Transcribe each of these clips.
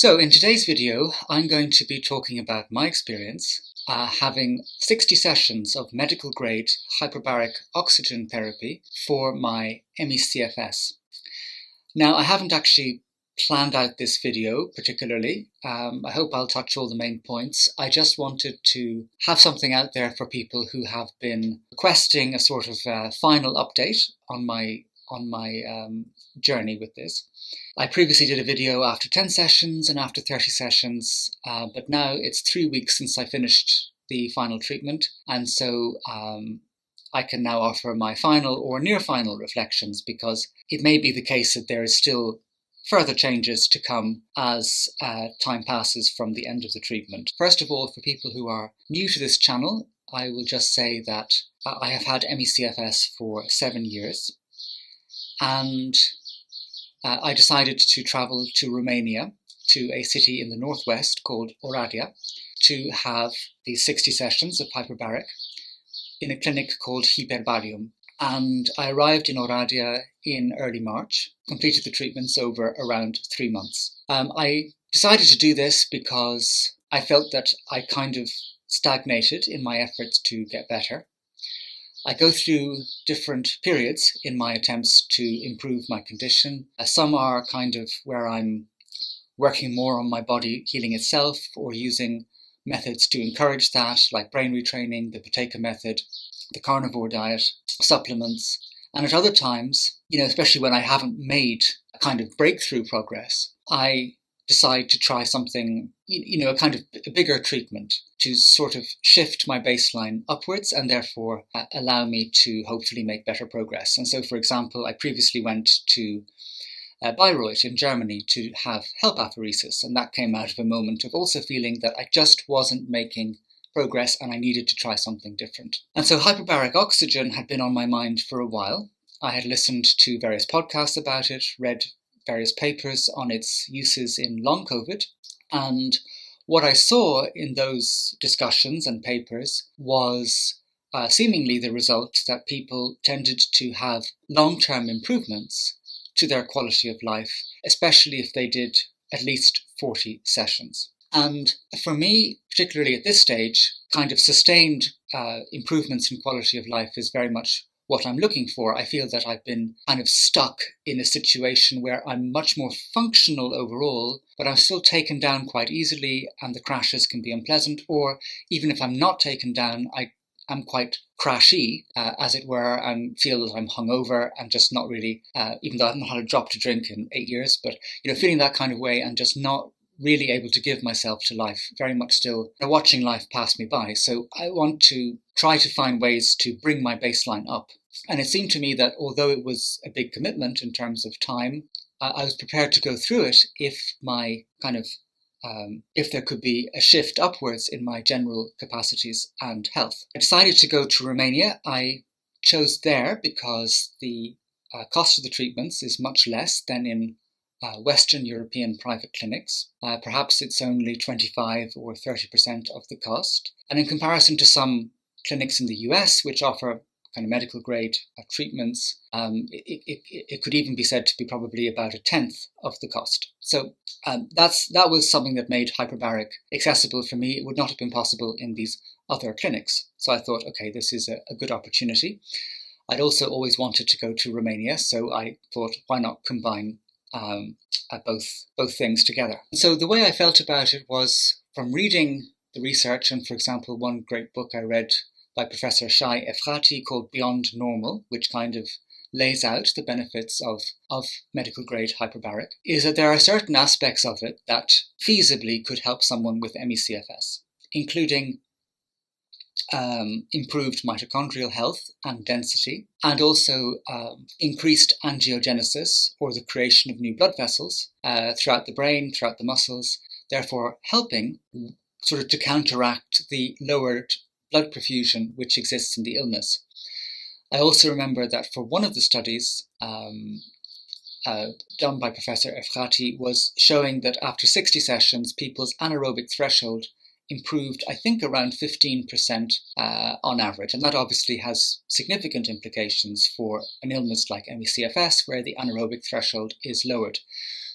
So in today's video, I'm going to be talking about my experience having 60 sessions of medical grade hyperbaric oxygen therapy for my ME-CFS. Now, I haven't actually planned out this video particularly. I hope I'll touch all the main points. I just wanted to have something out there for people who have been requesting a sort of final update on my journey with this. I previously did a video after 10 sessions and after 30 sessions, but now it's 3 weeks since I finished the final treatment, and so I can now offer my final or near final reflections, because it may be the case that there is still further changes to come as time passes from the end of the treatment. First of all, for people who are new to this channel, I will just say that I have had ME-CFS for 7 years, and I decided to travel to Romania, to a city in the northwest called Oradea, to have these 60 sessions of hyperbaric in a clinic called Hyperbarium. And I arrived in Oradea in early March, completed the treatments over around 3 months. I decided to do this because I felt that I kind of stagnated in my efforts to get better. I go through different periods in my attempts to improve my condition. Some are kind of where I'm working more on my body healing itself, or using methods to encourage that, like brain retraining, the potato method, the carnivore diet, supplements. And at other times, especially when I haven't made a kind of breakthrough progress, I decide to try something, a kind of a bigger treatment to sort of shift my baseline upwards and therefore allow me to hopefully make better progress. And so, for example, I previously went to Bayreuth in Germany to have HELP apheresis, and that came out of a moment of also feeling that I just wasn't making progress and I needed to try something different. And so hyperbaric oxygen had been on my mind for a while. I had listened to various podcasts about it, read various papers on its uses in long COVID, and what I saw in those discussions and papers was seemingly the result that people tended to have long-term improvements to their quality of life, especially if they did at least 40 sessions. And for me, particularly at this stage, kind of sustained improvements in quality of life is very much what I'm looking for. I feel that I've been kind of stuck in a situation where I'm much more functional overall, but I'm still taken down quite easily, and the crashes can be unpleasant. Or even if I'm not taken down, I'm quite crashy, as it were, and feel that I'm hungover and just not really, even though I've not had a drop to drink in 8 years, but feeling that kind of way and just not really able to give myself to life, very much still watching life pass me by. So I want to try to find ways to bring my baseline up. And it seemed to me that although it was a big commitment in terms of time, I was prepared to go through it if my kind of if there could be a shift upwards in my general capacities and health. I decided to go to Romania. I chose there because the cost of the treatments is much less than in Western European private clinics. Perhaps it's only 25 or 30% of the cost. And in comparison to some clinics in the US, which offer kind of medical grade treatments, it could even be said to be probably about 1/10 of the cost. So that was something that made hyperbaric accessible for me. It would not have been possible in these other clinics. So I thought, okay, this is a good opportunity. I'd also always wanted to go to Romania, so I thought, why not combine both things together? And so the way I felt about it was from reading the research, and for example, one great book I read by Professor I Efrati called Beyond Normal, which kind of lays out the benefits of medical grade hyperbaric, is that there are certain aspects of it that feasibly could help someone with ME-CFS, including improved mitochondrial health and density, and also increased angiogenesis, or the creation of new blood vessels throughout the brain, throughout the muscles, therefore helping sort of to counteract the lowered blood perfusion which exists in the illness. I also remember that for one of the studies done by Professor Efrati was showing that after 60 sessions, people's anaerobic threshold improved, I think, around 15% on average. And that obviously has significant implications for an illness like ME-CFS, where the anaerobic threshold is lowered.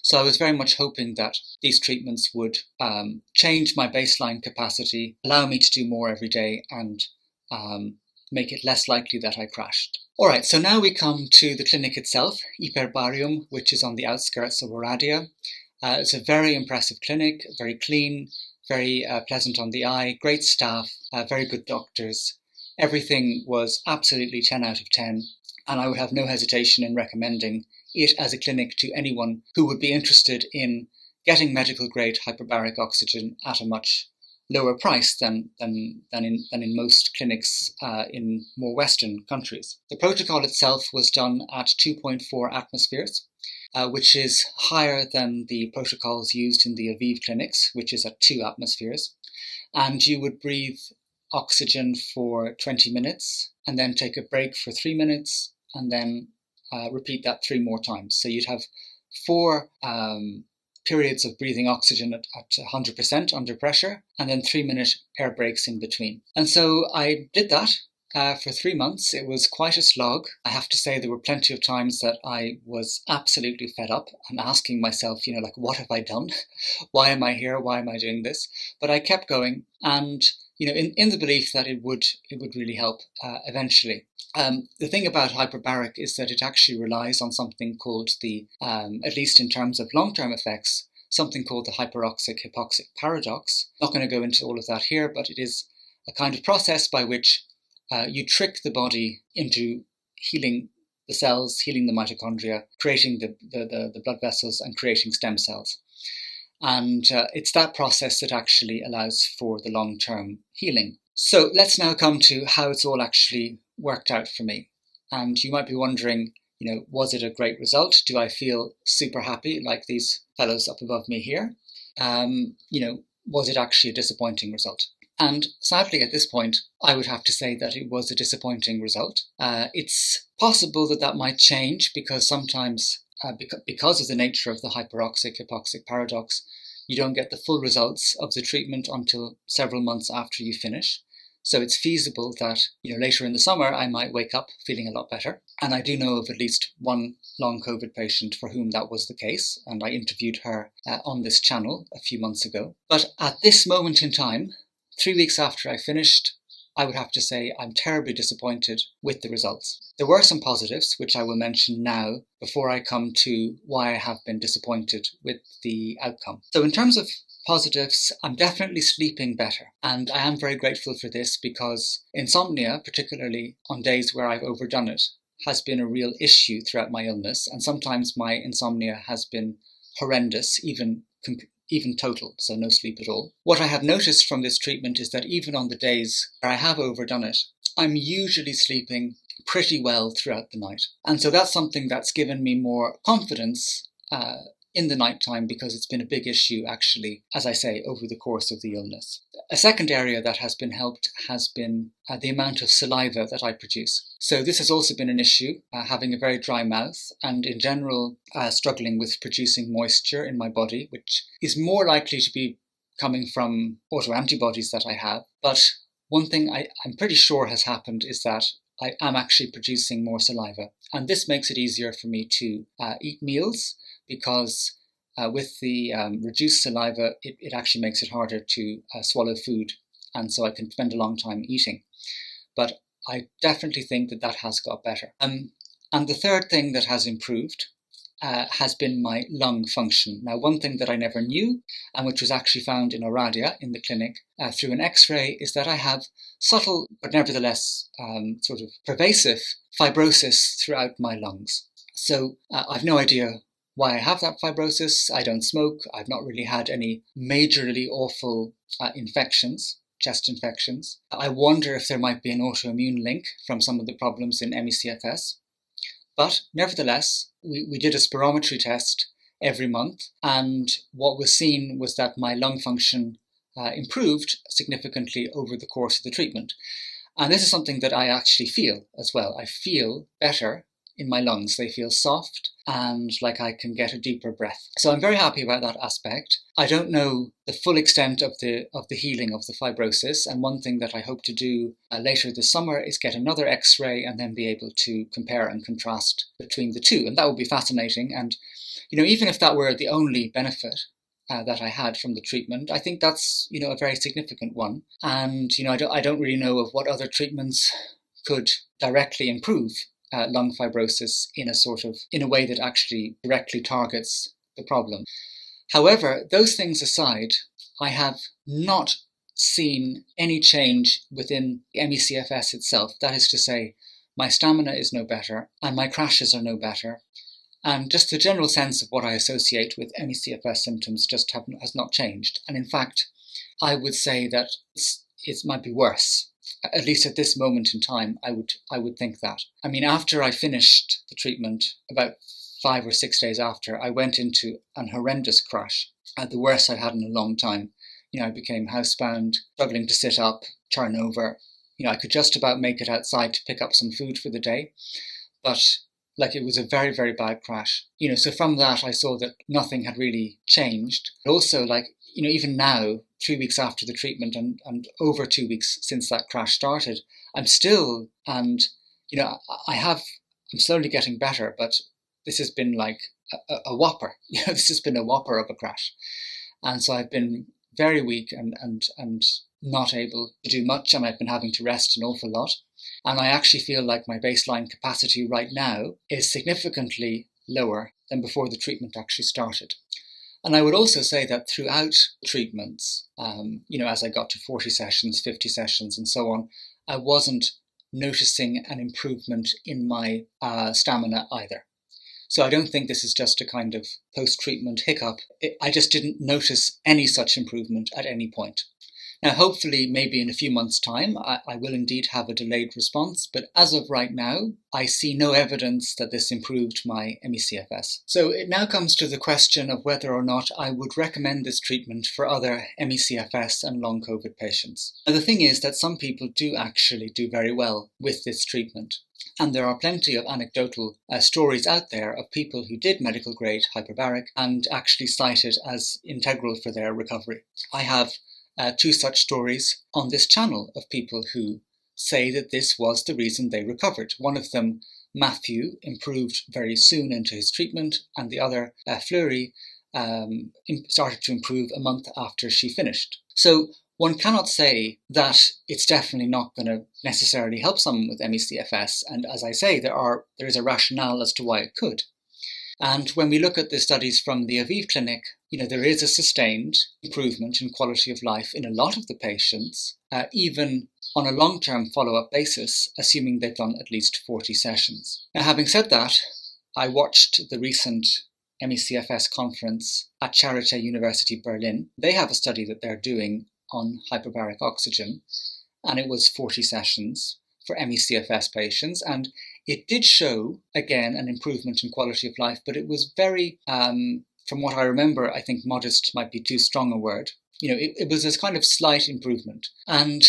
So I was very much hoping that these treatments would change my baseline capacity, allow me to do more every day, and make it less likely that I crashed. All right, so now we come to the clinic itself, Hyperbarium, which is on the outskirts of Oradea. It's a very impressive clinic, very clean, very pleasant on the eye, great staff, very good doctors. Everything was absolutely 10 out of 10, and I would have no hesitation in recommending it as a clinic to anyone who would be interested in getting medical grade hyperbaric oxygen at a much lower price than in most clinics in more Western countries. The protocol itself was done at 2.4 atmospheres, which is higher than the protocols used in the Aviv clinics, which is at 2 atmospheres. And you would breathe oxygen for 20 minutes and then take a break for 3 minutes and then repeat that 3 more times. So you'd have 4 periods of breathing oxygen at 100% under pressure, and then 3-minute air breaks in between. And so I did that for 3 months. It was quite a slog. I have to say there were plenty of times that I was absolutely fed up and asking myself, like, what have I done? Why am I here? Why am I doing this? But I kept going, and in the belief that it would really help eventually. The thing about hyperbaric is that it actually relies on something called at least in terms of long-term effects, something called the hyperoxic-hypoxic paradox. I'm not going to go into all of that here, but it is a kind of process by which you trick the body into healing the cells, healing the mitochondria, creating the blood vessels, and creating stem cells. And it's that process that actually allows for the long-term healing. So let's now come to how it's all actually worked out for me. And you might be wondering, was it a great result? Do I feel super happy like these fellows up above me here? Was it actually a disappointing result? And sadly, at this point, I would have to say that it was a disappointing result. It's possible that might change because sometimes, because of the nature of the hyperoxic-hypoxic paradox, you don't get the full results of the treatment until several months after you finish. So it's feasible that later in the summer I might wake up feeling a lot better. And I do know of at least one long COVID patient for whom that was the case, and I interviewed her on this channel a few months ago. But at this moment in time, 3 weeks after I finished, I would have to say I'm terribly disappointed with the results. There were some positives, which I will mention now before I come to why I have been disappointed with the outcome. So in terms of positives, I'm definitely sleeping better. And I am very grateful for this because insomnia, particularly on days where I've overdone it, has been a real issue throughout my illness. And sometimes my insomnia has been horrendous, even total, so no sleep at all. What I have noticed from this treatment is that even on the days where I have overdone it, I'm usually sleeping pretty well throughout the night. And so that's something that's given me more confidence in the nighttime because it's been a big issue actually, as I say, over the course of the illness. A second area that has been helped has been the amount of saliva that I produce. So this has also been an issue, having a very dry mouth and in general struggling with producing moisture in my body, which is more likely to be coming from autoantibodies that I have. But one thing I'm pretty sure has happened is that I am actually producing more saliva. And this makes it easier for me to eat meals because with the reduced saliva, it actually makes it harder to swallow food. And so I can spend a long time eating. But I definitely think that has got better. And the third thing that has improved has been my lung function. Now, one thing that I never knew, and which was actually found in Oradea in the clinic through an X-ray, is that I have subtle, but nevertheless sort of pervasive fibrosis throughout my lungs. So I've no idea why I have that fibrosis. I don't smoke. I've not really had any majorly awful infections, chest infections. I wonder if there might be an autoimmune link from some of the problems in ME-CFS. But nevertheless, we did a spirometry test every month, and what was seen was that my lung function improved significantly over the course of the treatment. And this is something that I actually feel as well. I feel better in my lungs. They feel soft and like I can get a deeper breath. So I'm very happy about that aspect. I don't know the full extent of the healing of the fibrosis, and one thing that I hope to do later this summer is get another X-ray and then be able to compare and contrast between the two, and that would be fascinating. And even if that were the only benefit that I had from the treatment, I think that's a very significant one. And I don't really know of what other treatments could directly improve lung fibrosis in a way that actually directly targets the problem. However, those things aside, I have not seen any change within the ME-CFS itself. That is to say, my stamina is no better and my crashes are no better. And just the general sense of what I associate with ME-CFS symptoms just has not changed. And in fact, I would say that it might be worse. At least at this moment in time, I would think that. I mean, after I finished the treatment, about 5 or 6 days after, I went into an horrendous crash, the worst I'd had in a long time. I became housebound, struggling to sit up, turn over. I could just about make it outside to pick up some food for the day, but it was a very, very bad crash. So from that, I saw that nothing had really changed. But also, even now, 3 weeks after the treatment and over 2 weeks since that crash started, I'm still, and I'm slowly getting better, but this has been like a whopper. This has been a whopper of a crash. And so I've been very weak and not able to do much, and I've been having to rest an awful lot. And I actually feel like my baseline capacity right now is significantly lower than before the treatment actually started. And I would also say that throughout treatments, as I got to 40 sessions, 50 sessions and so on, I wasn't noticing an improvement in my stamina either. So I don't think this is just a kind of post-treatment hiccup. I just didn't notice any such improvement at any point. Now, hopefully, maybe in a few months' time, I will indeed have a delayed response, but as of right now, I see no evidence that this improved my ME-CFS. So it now comes to the question of whether or not I would recommend this treatment for other ME-CFS and long COVID patients. Now, the thing is that some people do actually do very well with this treatment. And there are plenty of anecdotal stories out there of people who did medical grade hyperbaric and actually cited as integral for their recovery. I have 2 such stories on this channel of people who say that this was the reason they recovered. One of them, Matthew, improved very soon into his treatment, and the other, Fleury, started to improve a month after she finished. So one cannot say that it's definitely not going to necessarily help someone with ME-CFS, and as I say, there is a rationale as to why it could. And when we look at the studies from the Aviv Clinic, there is a sustained improvement in quality of life in a lot of the patients, even on a long-term follow-up basis, assuming they've done at least 40 sessions. Now, having said that, I watched the recent ME-CFS conference at Charité University Berlin. They have a study that they're doing on hyperbaric oxygen, and it was 40 sessions for ME-CFS patients, and it did show, again, an improvement in quality of life, but it was very, from what I remember, I think modest might be too strong a word. It was this kind of slight improvement. And,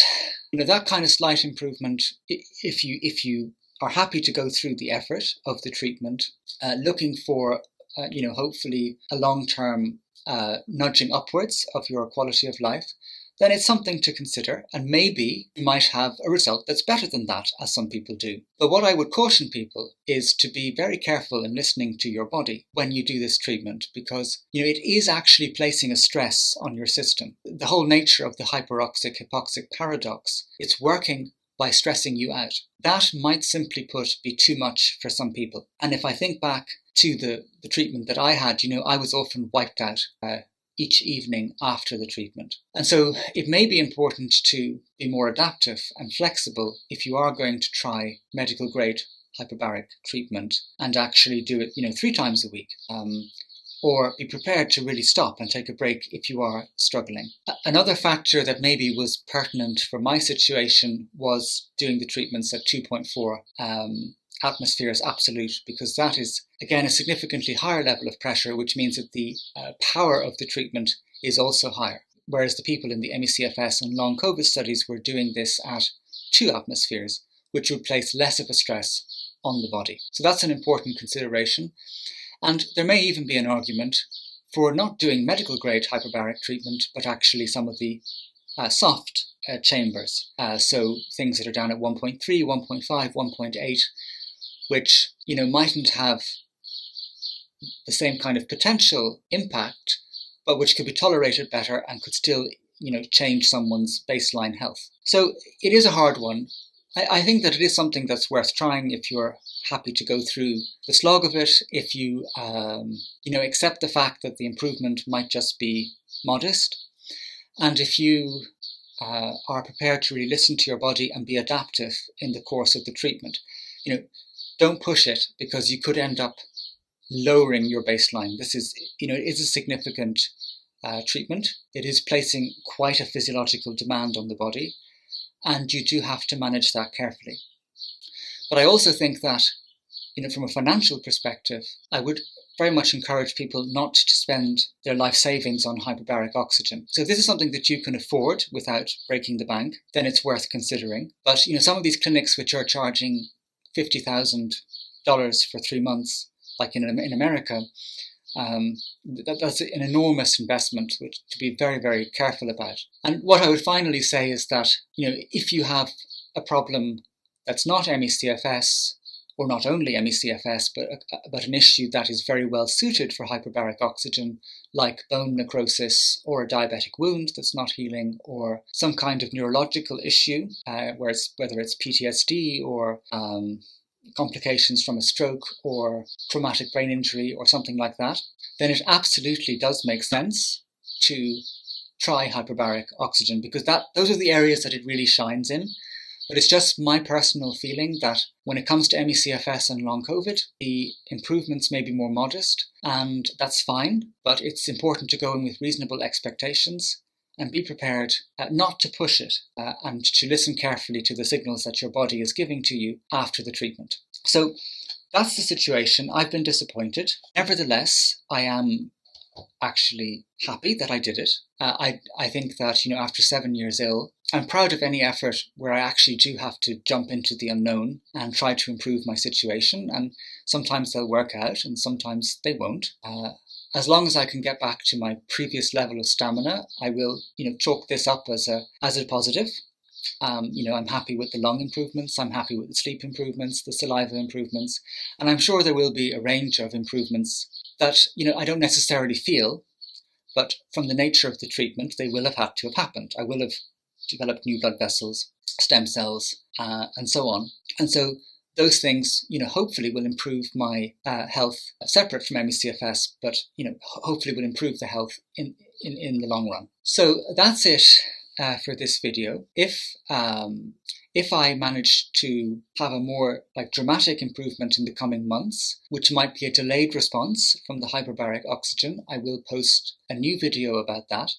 that kind of slight improvement, if you are happy to go through the effort of the treatment, looking for, hopefully a long-term nudging upwards of your quality of life, then it's something to consider, and maybe you might have a result that's better than that, as some people do. But what I would caution people is to be very careful in listening to your body when you do this treatment, because it is actually placing a stress on your system. The whole nature of the hyperoxic-hypoxic paradox, it's working by stressing you out. That might simply put be too much for some people. And if I think back to the treatment that I had, I was often wiped out each evening after the treatment. And so it may be important to be more adaptive and flexible if you are going to try medical grade hyperbaric treatment and actually do it, 3 times a week. Or be prepared to really stop and take a break if you are struggling. Another factor that maybe was pertinent for my situation was doing the treatments at 2.4 atmospheres absolute, because that is, again, a significantly higher level of pressure, which means that the power of the treatment is also higher. Whereas the people in the ME-CFS and long COVID studies were doing this at 2 atmospheres, which would place less of a stress on the body. So that's an important consideration. And there may even be an argument for not doing medical grade hyperbaric treatment, but actually some of the soft chambers. So things that are down at 1.3, 1.5, 1.8, which, mightn't have the same kind of potential impact, but which could be tolerated better and could still, change someone's baseline health. So it is a hard one. I think that it is something that's worth trying if you're happy to go through the slog of it, if you, accept the fact that the improvement might just be modest, and if you are prepared to really listen to your body and be adaptive in the course of the treatment. Don't push it, because you could end up lowering your baseline. This is, it is a significant treatment. It is placing quite a physiological demand on the body, and you do have to manage that carefully. But I also think that, from a financial perspective, I would very much encourage people not to spend their life savings on hyperbaric oxygen. So if this is something that you can afford without breaking the bank, then it's worth considering. But, some of these clinics which are charging $50,000 for 3 months, like in America, that's an enormous investment, which to be very, very careful about. And what I would finally say is that, if you have a problem that's not ME-CFS, or not only ME-CFS, but an issue that is very well suited for hyperbaric oxygen, like bone necrosis or a diabetic wound that's not healing, or some kind of neurological issue, whether it's PTSD or complications from a stroke or traumatic brain injury or something like that, then it absolutely does make sense to try hyperbaric oxygen, because those are the areas that it really shines in. But it's just my personal feeling that when it comes to ME-CFS and long COVID, the improvements may be more modest, and that's fine, but it's important to go in with reasonable expectations and be prepared not to push it and to listen carefully to the signals that your body is giving to you after the treatment. So that's the situation. I've been disappointed. Nevertheless, I am actually happy that I did it. I think that, after 7 years ill, I'm proud of any effort where I actually do have to jump into the unknown and try to improve my situation. And sometimes they'll work out and sometimes they won't. As long as I can get back to my previous level of stamina, I will, chalk this up as a positive. I'm happy with the lung improvements, I'm happy with the sleep improvements, the saliva improvements, and I'm sure there will be a range of improvements that, I don't necessarily feel, but from the nature of the treatment, they will have had to have happened. I will have developed new blood vessels, stem cells, and so on. And so those things, hopefully will improve my health separate from ME-CFS, but, hopefully will improve the health in the long run. So that's it for this video. If I manage to have a more dramatic improvement in the coming months, which might be a delayed response from the hyperbaric oxygen, I will post a new video about that.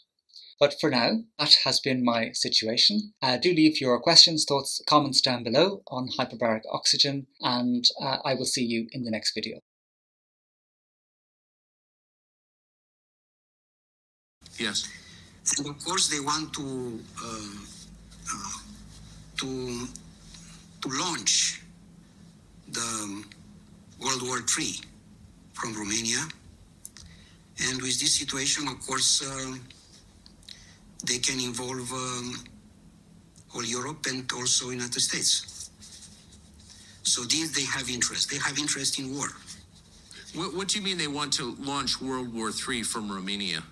But for now, that has been my situation. Do leave your questions, thoughts, comments down below on hyperbaric oxygen, and I will see you in the next video. Yes. And of course, they want to launch the World War III from Romania. And with this situation, of course, they can involve all Europe and also United States. So these, they have interest. They have interest in war. What do you mean they want to launch World War III from Romania?